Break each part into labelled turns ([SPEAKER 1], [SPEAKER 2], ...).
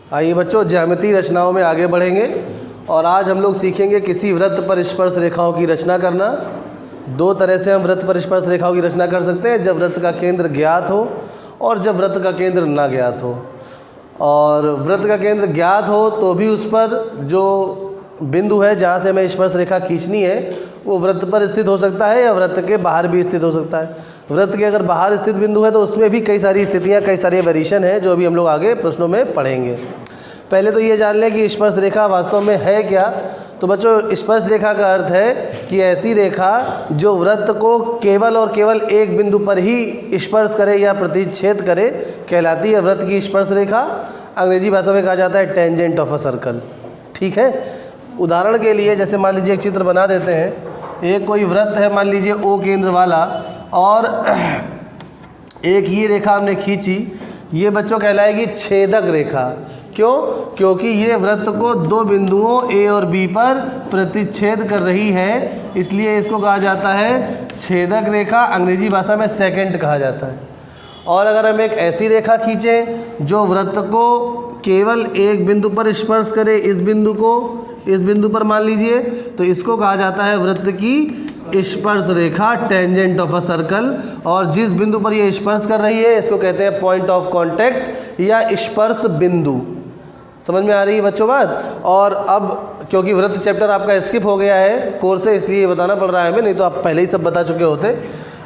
[SPEAKER 1] आइए बच्चों, ज्यामितीय रचनाओं में आगे बढ़ेंगे और आज हम लोग सीखेंगे किसी वृत्त पर स्पर्श रेखाओं की रचना करना। दो तरह से हम वृत्त पर स्पर्श रेखाओं की रचना कर सकते हैं, जब वृत्त का केंद्र ज्ञात हो और जब वृत्त का केंद्र ना ज्ञात हो। और वृत्त का केंद्र ज्ञात हो तो भी उस पर जो बिंदु है जहाँ से हमें स्पर्श रेखा खींचनी है वो वृत्त पर स्थित हो सकता है या वृत्त के बाहर भी स्थित हो सकता है। वृत्त के अगर बाहर स्थित बिंदु है तो उसमें भी कई सारी स्थितियाँ, कई सारे वेरिएशन हैं जो अभी हम लोग आगे प्रश्नों में पढ़ेंगे। पहले तो ये जान लें कि स्पर्श रेखा वास्तव में है क्या। तो बच्चों, स्पर्श रेखा का अर्थ है कि ऐसी रेखा जो वृत्त को केवल और केवल एक बिंदु पर ही स्पर्श करे या प्रतिच्छेद करे कहलाती है वृत्त की स्पर्श रेखा। अंग्रेजी भाषा में कहा जाता है टेंजेंट ऑफ अ सर्कल। ठीक है, उदाहरण के लिए जैसे मान लीजिए एक चित्र बना देते हैं। एक कोई वृत्त है मान लीजिए O केंद्र वाला और एक ये रेखा हमने खींची, ये बच्चों कहलाएगी छेदक रेखा। क्यों? क्योंकि ये वृत्त को दो बिंदुओं A और B पर प्रतिच्छेद कर रही है, इसलिए इसको कहा जाता है छेदक रेखा। अंग्रेजी भाषा में सेकेंट कहा जाता है। और अगर हम एक ऐसी रेखा खींचें जो वृत्त को केवल एक बिंदु पर स्पर्श करे, इस बिंदु को इस बिंदु पर मान लीजिए, तो इसको कहा जाता है वृत्त की स्पर्श रेखा, टेंजेंट ऑफ अ सर्कल। और जिस बिंदु पर ये स्पर्श कर रही है इसको कहते हैं पॉइंट ऑफ कांटेक्ट या स्पर्श बिंदु। समझ में आ रही है बच्चों बात? और अब क्योंकि वृत्त चैप्टर आपका स्किप हो गया है कोर्स से, इसलिए ये बताना पड़ रहा है हमें, नहीं तो आप पहले ही सब बता चुके होते।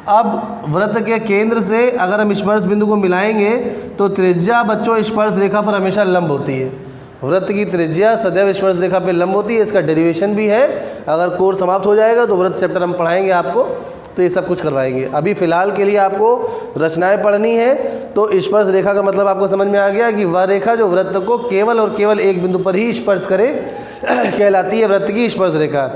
[SPEAKER 1] अब वृत्त के केंद्र से अगर हम स्पर्श बिंदु को मिलाएंगे तो त्रिज्या बच्चों स्पर्श रेखा पर हमेशा लंब होती है। वृत्त की त्रिज्या सदैव स्पर्श रेखा पे लंब होती है। इसका डेरिवेशन भी है। अगर कोर्स समाप्त हो जाएगा तो वृत्त चैप्टर हम पढ़ाएंगे आपको, तो ये सब कुछ करवाएंगे। अभी फ़िलहाल के लिए आपको रचनाएं पढ़नी है। तो स्पर्श रेखा का मतलब आपको समझ में आ गया कि वह रेखा जो वृत्त को केवल और केवल एक बिंदु पर ही स्पर्श करे कहलाती है वृत्त की स्पर्श रेखा।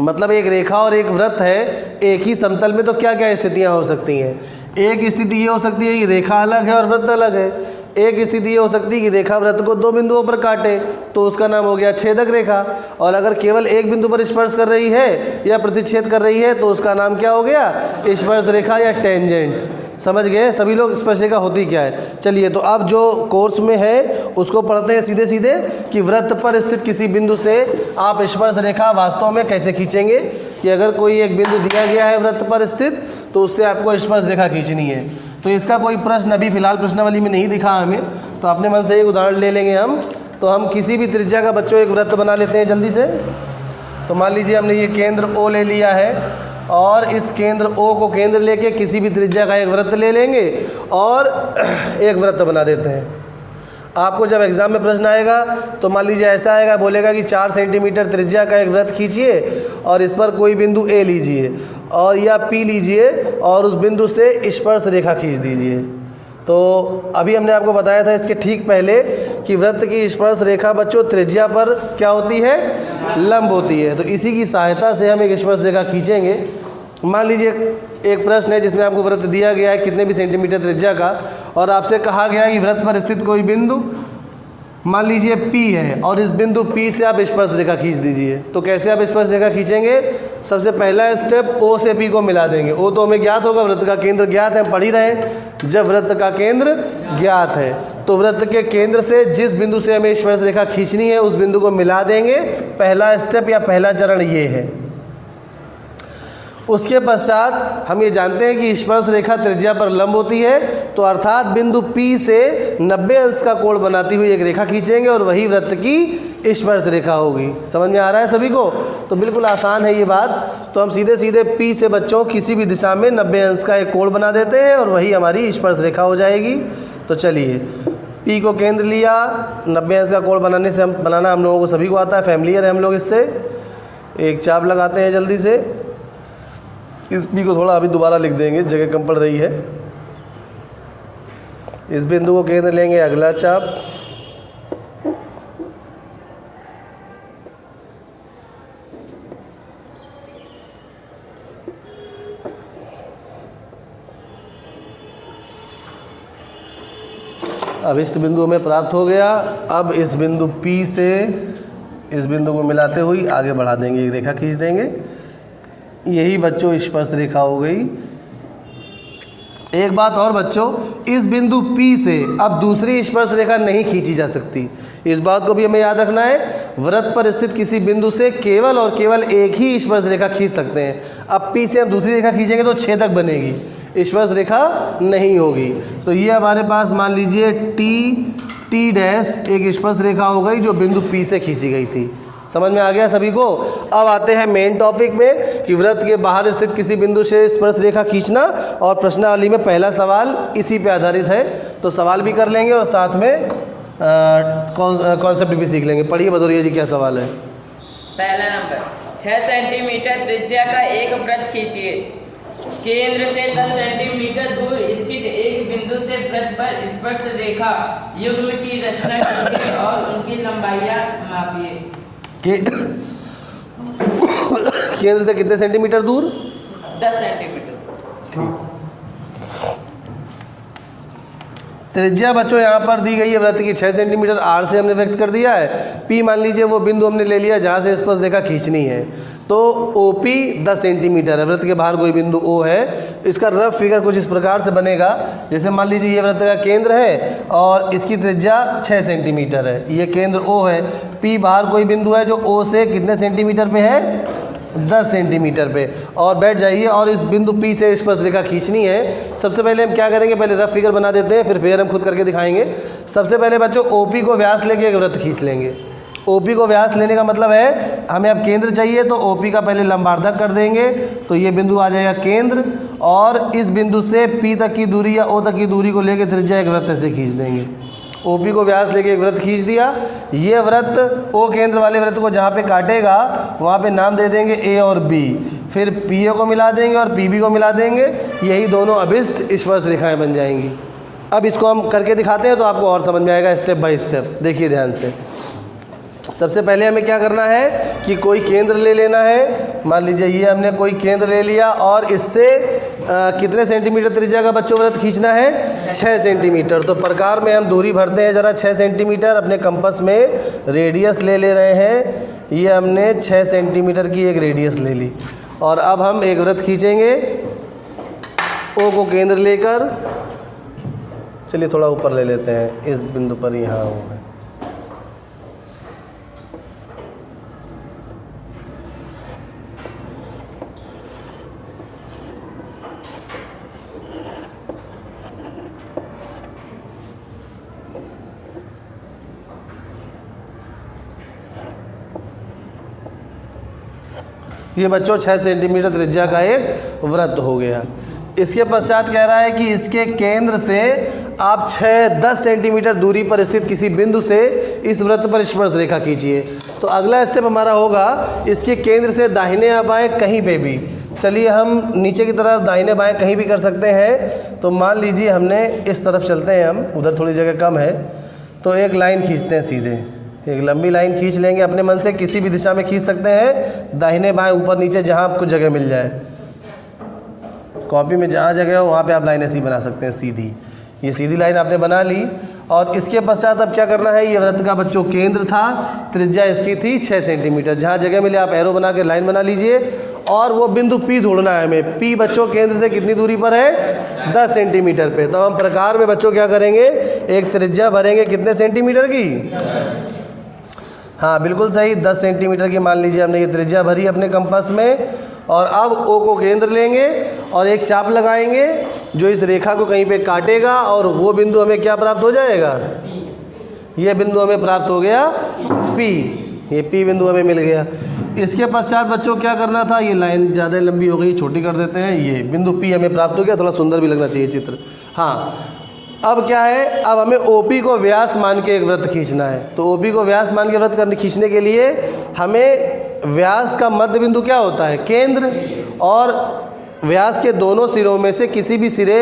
[SPEAKER 1] मतलब एक रेखा और एक वृत्त है एक ही समतल में, तो क्या क्या स्थितियाँ हो सकती हैं। एक स्थिति ये हो सकती है कि रेखा अलग है और वृत्त अलग है। एक स्थिति ये हो सकती है कि रेखा वृत्त को दो बिंदुओं पर काटे, तो उसका नाम हो गया छेदक रेखा। और अगर केवल एक बिंदु पर स्पर्श कर रही है या प्रतिच्छेद कर रही है तो उसका नाम क्या हो गया? स्पर्श रेखा या टेंजेंट। समझ गए सभी लोग स्पर्श रेखा होती क्या है? चलिए, तो अब जो कोर्स में है उसको पढ़ते हैं सीधे सीधे कि वृत्त पर स्थित किसी बिंदु से आप स्पर्श रेखा वास्तव में कैसे खींचेंगे। कि अगर कोई एक बिंदु दिया गया है वृत्त पर स्थित तो उससे आपको स्पर्श रेखा खींचनी है। तो इसका कोई प्रश्न अभी फ़िलहाल प्रश्नावली में नहीं दिखा हमें, तो अपने मन से एक उदाहरण ले लेंगे हम। तो हम किसी भी त्रिज्या का बच्चों एक वृत्त बना लेते हैं जल्दी से। तो मान लीजिए हमने ये केंद्र O ले लिया है और इस केंद्र O को केंद्र लेके किसी भी त्रिज्या का एक वृत्त ले लेंगे और एक वृत्त बना देते हैं। आपको जब एग्ज़ाम में प्रश्न आएगा तो मान लीजिए ऐसा आएगा, बोलेगा कि 4 सेंटीमीटर त्रिज्या का एक वृत्त खींचिए और इस पर कोई बिंदु A लीजिए और या P लीजिए और उस बिंदु से स्पर्श रेखा खींच दीजिए। तो अभी हमने आपको बताया था इसके ठीक पहले कि वृत्त की स्पर्श रेखा बच्चों त्रिज्या पर क्या होती है? लंब होती है। तो इसी की सहायता से हम एक स्पर्श रेखा खींचेंगे। मान लीजिए एक प्रश्न है जिसमें आपको वृत्त दिया गया है कितने भी सेंटीमीटर त्रिज्या का, और आपसे कहा गया है कि वृत्त पर स्थित कोई बिंदु मान लीजिए P है और इस बिंदु P से आप स्पर्श रेखा खींच दीजिए। तो कैसे आप स्पर्श रेखा खींचेंगे? सबसे पहला स्टेप O से P को मिला देंगे। O तो हमें ज्ञात होगा, वृत्त का केंद्र ज्ञात है, हम पढ़ ही रहे। जब वृत्त का केंद्र ज्ञात है तो वृत्त के केंद्र से जिस बिंदु से हमें स्पर्श रेखा खींचनी है उस बिंदु को मिला देंगे। पहला स्टेप या पहला चरण ये है। उसके पश्चात हम ये जानते हैं कि स्पर्श रेखा त्रिज्या पर लंब होती है, तो अर्थात बिंदु P से 90 अंश का कोण बनाती हुई एक रेखा खींचेंगे और वही वृत्त की स्पर्श रेखा होगी। समझ में आ रहा है सभी को? तो बिल्कुल आसान है ये बात। तो हम सीधे सीधे P से बच्चों किसी भी दिशा में 90 अंश का एक कोण बना देते हैं और वही हमारी स्पर्श रेखा हो जाएगी। तो चलिए, P को केंद्र लिया, 90 अंश का कोण बनाना हम लोगों को सभी को आता है, फैमिलियर है हम लोग इससे। एक चाप लगाते हैं जल्दी से। इस P को थोड़ा अभी दोबारा लिख देंगे, जगह कम पड़ रही है। इस बिंदु को केंद्र लेंगे, अगला चाप, अब इष्ट बिंदु हमें प्राप्त हो गया। अब इस बिंदु P से इस बिंदु को मिलाते हुए आगे बढ़ा देंगे, एक रेखा खींच देंगे। यही बच्चों स्पर्श रेखा हो गई। एक बात और बच्चों, इस बिंदु P से अब दूसरी स्पर्श रेखा नहीं खींची जा सकती। इस बात को भी हमें याद रखना है। वृत्त पर स्थित किसी बिंदु से केवल और केवल एक ही स्पर्श रेखा खींच सकते हैं। अब P से हम दूसरी रेखा खींचेंगे तो छेदक बनेगी, स्पर्श रेखा नहीं होगी। तो ये हमारे पास मान लीजिए T डैश एक स्पर्श रेखा हो गई जो बिंदु P से खींची गई थी। समझ में आ गया सभी को। अब आते हैं मेन टॉपिक में कि वृत्त के बाहर स्थित किसी बिंदु से स्पर्श रेखा खींचना, और प्रश्नावली में पहला सवाल इसी पे आधारित है। तो सवाल भी कर लेंगे और साथ में कॉन्सेप्ट भी सीख लेंगे। पढ़िए भदौरिया जी, क्या सवाल है।
[SPEAKER 2] पहला नंबर, 6 सेंटीमीटर त्रिज्या का एक वृत्त खींचिए। केंद्र से 10 सेंटीमीटर दूर स्थित एक बिंदु से वृत्त पर स्पर्श रेखा युग्म की रचना कीजिए और उनकी लंबाइयां मापिए।
[SPEAKER 1] केंद्र से कितने सेंटीमीटर दूर?
[SPEAKER 2] 10 सेंटीमीटर।
[SPEAKER 1] ठीक। त्रिज्या बच्चों यहाँ पर दी गई है वृत्त की 6 सेंटीमीटर, R से हमने व्यक्त कर दिया है। P मान लीजिए वो बिंदु हमने ले लिया जहाँ से स्पर्श रेखा खींचनी है। तो OP 10 सेंटीमीटर है, वृत्त के बाहर कोई बिंदु O है। इसका रफ फिगर कुछ इस प्रकार से बनेगा, जैसे मान लीजिए ये वृत्त का केंद्र है और इसकी त्रिज्या 6 सेंटीमीटर है, ये केंद्र O है। P बाहर कोई बिंदु है जो O से कितने सेंटीमीटर पे है? 10 सेंटीमीटर पे। और बैठ जाइए और इस बिंदु P से स्पर्श रेखा खींचनी है। सबसे पहले हम क्या करेंगे, पहले रफ फिगर बना देते हैं, फिर हम खुद करके दिखाएंगे। सबसे पहले बच्चों OP को व्यास लेके एक वृत्त खींच लेंगे। OP को व्यास लेने का मतलब है हमें अब केंद्र चाहिए, तो OP का पहले लंबार्धक कर देंगे, तो ये बिंदु आ जाएगा केंद्र, और इस बिंदु से P तक की दूरी या O तक की दूरी को लेकर त्रिज्या एक वृत्त से खींच देंगे। OP को व्यास लेके एक वृत्त खींच दिया। ये वृत्त O केंद्र वाले वृत्त को जहाँ पे काटेगा वहाँ पे नाम दे देंगे A और B, फिर PA को मिला देंगे और PB को मिला देंगे। यही दोनों अभिष्ट स्पर्श रेखाएं बन जाएंगी। अब इसको हम करके दिखाते हैं तो आपको और समझ में आएगा स्टेप बाय स्टेप। देखिए ध्यान से। सबसे पहले हमें क्या करना है कि कोई केंद्र ले लेना है। मान लीजिए ये हमने कोई केंद्र ले लिया और इससे कितने सेंटीमीटर त्रिज्या का बच्चों वृत्त खींचना है? 6 सेंटीमीटर। तो प्रकार में हम दूरी भरते हैं ज़रा। 6 सेंटीमीटर अपने कंपास में रेडियस ले रहे हैं। ये हमने 6 सेंटीमीटर की एक रेडियस ले ली और अब हम एक वृत्त खींचेंगे O को केंद्र लेकर। चलिए थोड़ा ऊपर ले लेते हैं, इस बिंदु पर यहाँ O है। ये बच्चों 6 सेंटीमीटर त्रिज्या का एक वृत्त हो गया। इसके पश्चात कह रहा है कि इसके केंद्र से आप 10 सेंटीमीटर दूरी पर स्थित किसी बिंदु से इस वृत्त पर स्पर्श रेखा खींचिए। तो अगला स्टेप हमारा होगा इसके केंद्र से दाहिने या बाएँ कहीं पे भी। चलिए हम नीचे की तरफ दाहिने बाएँ कहीं भी कर सकते हैं। तो मान लीजिए हमने इस तरफ चलते हैं, हम उधर थोड़ी जगह कम है, तो एक लाइन खींचते हैं सीधे, एक लंबी लाइन खींच लेंगे। अपने मन से किसी भी दिशा में खींच सकते हैं, दाहिने बाएं ऊपर नीचे जहां आपको जगह मिल जाए। कॉपी में जहां जगह हो वहां पे आप लाइन ऐसी बना सकते हैं सीधी। ये सीधी लाइन आपने बना ली और इसके पश्चात अब क्या करना है, ये वृत्त का बच्चों केंद्र था, त्रिज्या इसकी थी 6 सेंटीमीटर। जहाँ जगह मिले आप एरो बना के लाइन बना लीजिए और वो बिंदु P ढूंढना है हमें। P बच्चों केंद्र से कितनी दूरी पर है? 10 सेंटीमीटर पे। तो हम प्रकार में बच्चों क्या करेंगे, एक त्रिज्या भरेंगे कितने सेंटीमीटर की? हाँ बिल्कुल सही, 10 सेंटीमीटर की मान लीजिए हमने ये त्रिज्या भरी अपने कंपास में। और अब O को केंद्र लेंगे और एक चाप लगाएंगे जो इस रेखा को कहीं पे काटेगा और वो बिंदु हमें क्या प्राप्त हो जाएगा? ये बिंदु हमें प्राप्त हो गया P। ये P बिंदु हमें मिल गया। इसके पश्चात बच्चों क्या करना था, ये लाइन ज़्यादा लंबी हो गई, छोटी कर देते हैं। ये बिंदु P हमें प्राप्त हो गया, थोड़ा सुंदर भी लगना चाहिए चित्र। हाँ अब क्या है, अब हमें OP को व्यास मान के एक वृत्त खींचना है। तो OP को व्यास मान के वृत्त खींचने के लिए हमें व्यास का मध्य बिंदु क्या होता है? केंद्र। और व्यास के दोनों सिरों में से किसी भी सिरे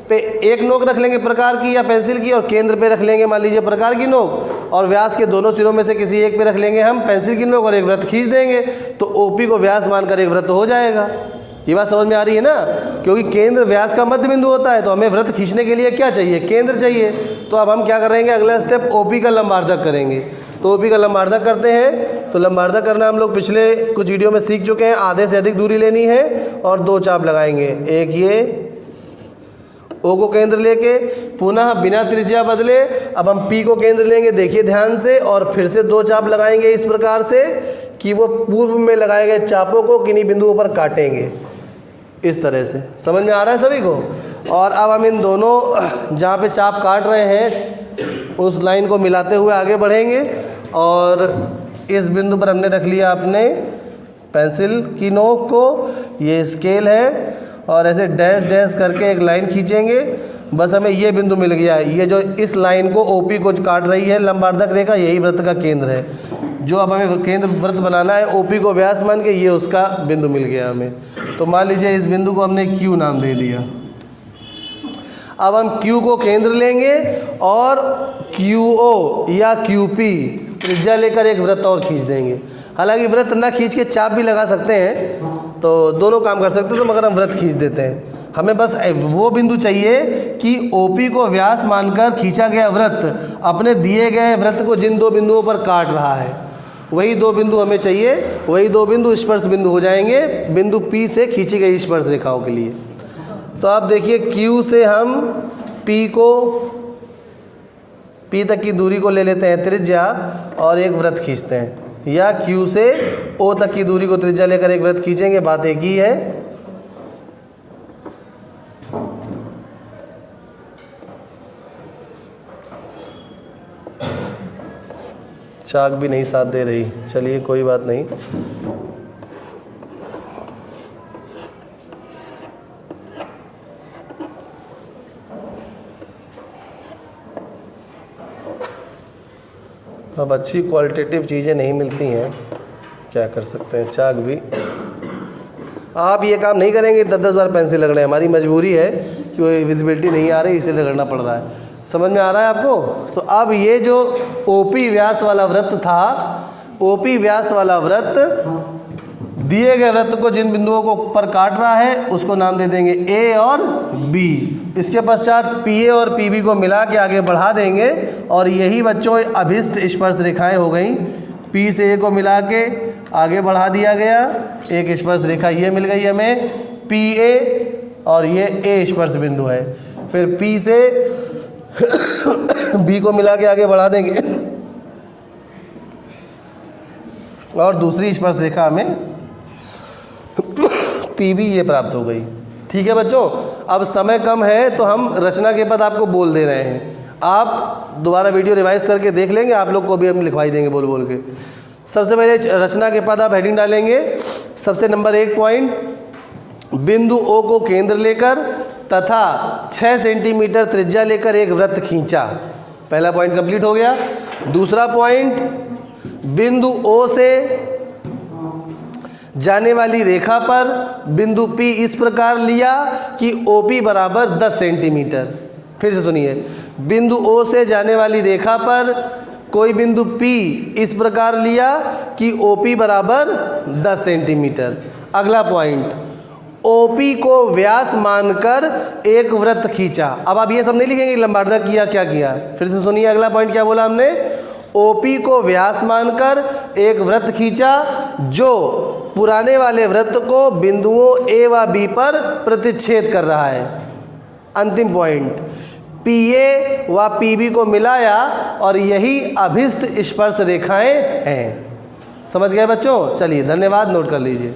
[SPEAKER 1] पे एक नोक रख लेंगे प्रकार की या पेंसिल की, और केंद्र पे रख लेंगे मान लीजिए प्रकार की नोक, और व्यास के दोनों सिरों में से किसी एक पे रख लेंगे हम पेंसिल की नोक और एक वृत्त खींच देंगे। तो OP को व्यास मानकर एक वृत्त हो जाएगा। ये बात समझ में आ रही है ना? क्योंकि केंद्र व्यास का मध्य बिंदु होता है तो हमें वृत्त खींचने के लिए क्या चाहिए? केंद्र चाहिए। तो अब हम क्या करेंगे, अगला स्टेप OP का लंबार्धक करेंगे। तो OP का लंबार्धक करते हैं। तो लंबार्धक करना हम लोग पिछले कुछ वीडियो में सीख चुके हैं। आधे से अधिक दूरी लेनी है और 2 चाप लगाएंगे, एक ये ओ को केंद्र लेके पुनः बिना त्रिज्या बदले अब हम पी को केंद्र लेंगे, देखिए ध्यान से, और फिर से 2 चाप लगाएंगे इस प्रकार से कि वो पूर्व में लगाए गए चापों को किन्हीं बिंदुओं पर काटेंगे, इस तरह से। समझ में आ रहा है सभी को? और अब हम इन दोनों जहाँ पे चाप काट रहे हैं उस लाइन को मिलाते हुए आगे बढ़ेंगे, और इस बिंदु पर हमने रख लिया अपने पेंसिल की नोक को, ये स्केल है, और ऐसे डैश डैश करके एक लाइन खींचेंगे। बस हमें ये बिंदु मिल गया है, ये जो इस लाइन को ओपी को काट रही है लंबार्धक रेखा, यही वृत्त का केंद्र है। जो अब हमें केंद्र वृत्त बनाना है ओपी को व्यास मान के, ये उसका बिंदु मिल गया हमें। तो मान लीजिए इस बिंदु को हमने क्यू नाम दे दिया। अब हम क्यू को केंद्र लेंगे और क्यू ओ या क्यू पी त्रिज्या लेकर एक वृत्त और खींच देंगे। हालांकि वृत्त ना खींच के चाप भी लगा सकते हैं, तो दोनों काम कर सकते हैं, तो मगर हम वृत्त खींच देते हैं। हमें बस वो बिंदु चाहिए कि ओपी को व्यास मानकर खींचा गया वृत्त अपने दिए गए वृत्त को जिन 2 बिंदुओं पर काट रहा है, वही 2 बिंदु हमें चाहिए। वही 2 बिंदु स्पर्श बिंदु हो जाएंगे बिंदु पी से खींची गई स्पर्श रेखाओं के लिए। तो अब देखिए क्यू से हम पी तक की दूरी को ले लेते हैं त्रिज्या और एक वृत्त खींचते हैं, या क्यू से ओ तक की दूरी को त्रिज्या लेकर एक वृत्त खींचेंगे, बात एक ही है। चाक भी नहीं साथ दे रही, चलिए कोई बात नहीं। अब अच्छी क्वालिटेटिव चीज़ें नहीं मिलती हैं, क्या कर सकते हैं। चाक भी आप ये काम नहीं करेंगे 10-10 बार पेंसिल रगड़े, हमारी मजबूरी है कि वो विजिबिलिटी नहीं आ रही इसलिए रगड़ना पड़ रहा है। समझ में आ रहा है आपको? तो अब ये जो ओपी व्यास वाला वृत्त था, ओपी व्यास वाला वृत्त दिए गए वृत्त को जिन बिंदुओं को पर काट रहा है उसको नाम दे देंगे ए और बी। इसके पश्चात पी ए और पी बी को मिला के आगे बढ़ा देंगे, और यही बच्चों अभिष्ट स्पर्श रेखाएं हो गई। पी से ए को मिला के आगे बढ़ा दिया गया, एक स्पर्श रेखा ये मिल गई हमें पी ए, और ये ए स्पर्श बिंदु है। फिर पी से बी को मिला के आगे बढ़ा देंगे और दूसरी स्पर्श रेखा हमें पी बी ये प्राप्त हो गई। ठीक है बच्चों, अब समय कम है तो हम रचना के पद आपको बोल दे रहे हैं। आप दोबारा वीडियो रिवाइज करके देख लेंगे, आप लोग को भी हम लिखवाई देंगे बोल बोल के। सबसे पहले रचना के पद आप हेडिंग डालेंगे। सबसे नंबर 1 पॉइंट, बिंदु ओ को केंद्र लेकर तथा 6 सेंटीमीटर त्रिज्या लेकर एक वृत्त खींचा। पहला पॉइंट कंप्लीट हो गया। दूसरा पॉइंट, बिंदु ओ से जाने वाली रेखा पर बिंदु P इस प्रकार लिया कि OP बराबर 10 सेंटीमीटर। फिर से सुनिए, बिंदु O से जाने वाली रेखा पर कोई बिंदु P इस प्रकार लिया कि OP बराबर 10 सेंटीमीटर। अगला पॉइंट, OP को व्यास मानकर एक वृत्त खींचा। अब आप ये सब नहीं लिखेंगे लंबार्धक किया क्या किया। फिर से सुनिए, अगला पॉइंट क्या बोला हमने, OP को व्यास मानकर एक वृत्त खींचा जो पुराने वाले वृत्त को बिंदुओं A व B पर प्रतिच्छेद कर रहा है। अंतिम पॉइंट, PA व PB को मिलाया और यही अभिष्ट स्पर्श रेखाएं हैं। समझ गए बच्चों? चलिए धन्यवाद, नोट कर लीजिए।